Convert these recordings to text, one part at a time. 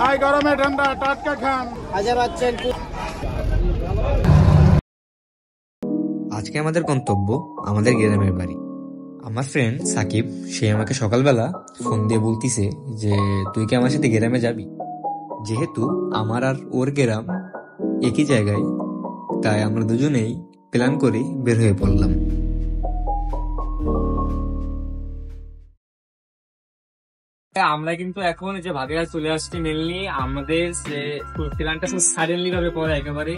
I গরমে ঠান্ডা টাটকা খান। আজকে আমাদের গন্তব্য আমাদের গ্রামের বাড়ি। আমার ফ্রেন্ড সাকিব, সে আমাকে সকালবেলা ফোন দিয়ে বলতিছে যে তুই কি আমার সাথে গ্রামে যাবি। যেহেতু আমার আর ওর গ্রাম একই জায়গায়, তাই আমরা দুজনেই প্ল্যান করে বের হয়ে পড়লাম। আমরা কিন্তু এখন যে ভাগেরা চলে আসছি, মেনলি আমাদের যে প্ল্যানটা সাডেনলি ভাবে পরে একেবারে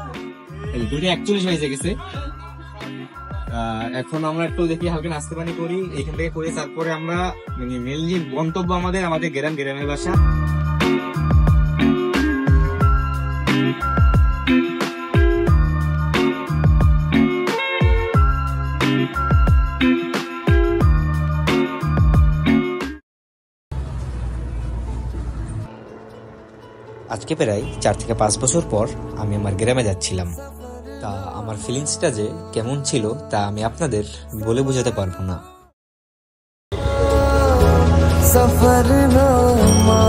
2:41 হয়ে গেছে। এখন আমরা একটু দেখি হালকা নাস্তা পানি করি এখান থেকে করে, তারপরে আমরা মেনলি গন্তব্য আমাদের গ্রামের বাসা। আজকে প্রায় 4 থেকে 5 বছর পর আমি আমার গ্রামে যাচ্ছিলাম। তা আমার ফিলিংসটা যে কেমন ছিল তা আমি আপনাদের বলে বোঝাতে পারবো না। सफरनामा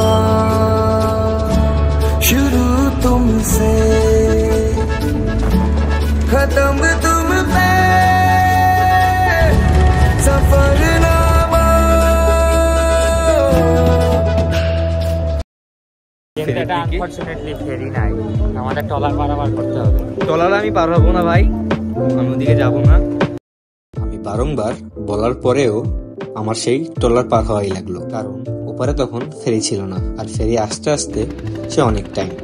शुरू तुमसे खत्म तुम पे सफरनामा। আনফরচুনেটলি ফেরি নাই, আমাদের ট্রলার পারাপার করতে হবে। ট্রলার আমি পার হবো না ভাই, আমি ওদিকে যাবো না। আমি বারংবার বলার পরেও আমার সেই ট্রলার পার হওয়াই লাগলো, কারণ ওপারে তখন ফেরি ছিল না, আর ফেরি আসতে আসতে সে অনেক টাইম।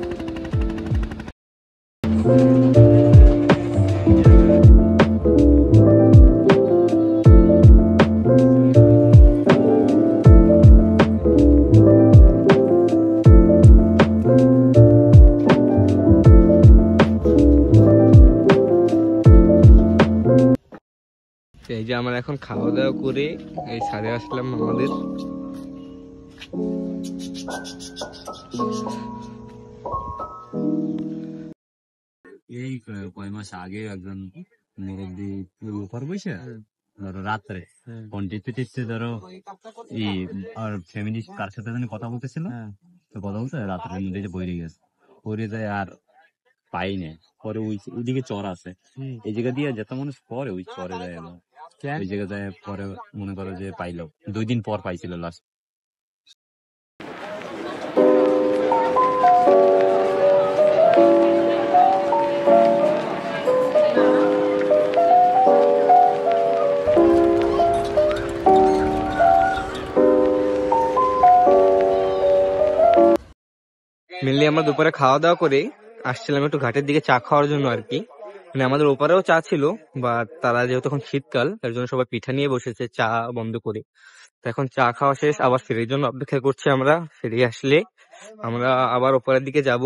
এই যে আমরা এখন খাওয়া দাওয়া করে এই ছাদে আসলাম আমাদের। এই কয় মাস আগে একজন মুরব্বী উপর বসে ধরো রাত্রে ফোন টিপতে টিপতে ধরো আর ফ্যামিলি কার সাথে যেন কথা বলতেছিল, তো কথা বলতে রাত্রের মধ্যে বইরে গেছে, পরে যায় আর পাই না। পরে ওইদিকে চর আছে, এই জায়গা দিয়ে যেত মানুষ পরে ওই চরে যায়, ওই জায়গায় পরে মনে করো যে পাইলো 2 দিন পর পাইছিল লাস্ট। মেনলি আমরা দুপুরে খাওয়া দাওয়া করে আসছিলাম একটু ঘাটের দিকে চা খাওয়ার জন্য আর কি। মানে আমাদের ওপারেও চা ছিল, বা তারা যেহেতু এখন শীতকাল তার জন্য সবাই পিঠা নিয়ে বসেছে চা বন্ধ করে। তো এখন চা খাওয়া শেষ, আবার ফেরির জন্য অপেক্ষা করছি আমরা। ফেরি আসলে আমরা আবার ওপারের দিকে যাব।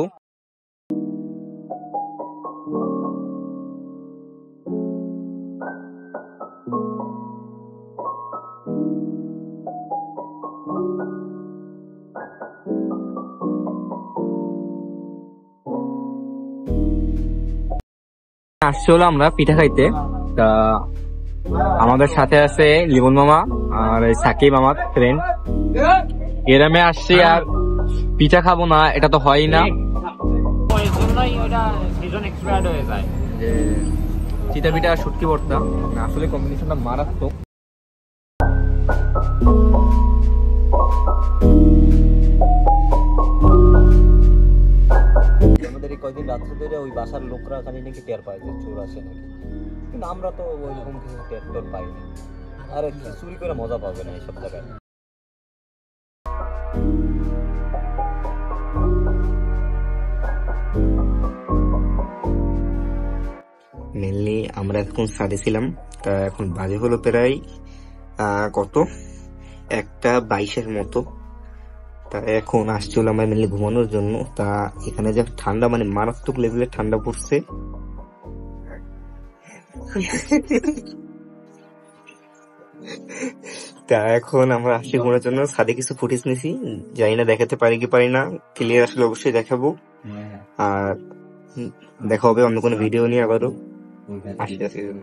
আসছি হলো আমরা পিঠা খাইতে। তা আমাদের সাথে আছে লিমন মামা আর সাকিব আমার ফ্রেন্ড। গ্রামে আসছি আর পিঠা খাবো না এটা তো হয় না। চিতা পিঠা আর শুটকি ভর্তা, আসলে কম্বিনেশনটা মারাত্মক। আমাদের এই কয়েকদিন রাত্রে ধরে ওই বাসার লোকরা খালি নাকি টের পায় যে চোর আসে নাকি, কিন্তু আমরা তো ওইরকম কিছু টের পাইনি। আর চুরি করে মজা পাবে না এইসব জায়গায়। মেনলি আমরা এখন ছাদে ছিলাম। তা এখন বাজে হলো প্রায় কত 1:22 মতো। তা এখন আসছিল আমরা মেনলি ঘুমানোর জন্য। তা এখানে যে ঠান্ডা, মানে মারাত্মক লেভেলের ঠান্ডা পড়ছে। তা এখন আমরা আসছি ঘুমানোর জন্য। ছাদে কিছু ফুটেজ নিছি, জানি না দেখাতে পারি কি পারি না, ক্লিয়ার আসলে অবশ্যই দেখাবো। আর দেখা হবে অন্য কোনো ভিডিও নিয়ে আবারও। আসি জন্য।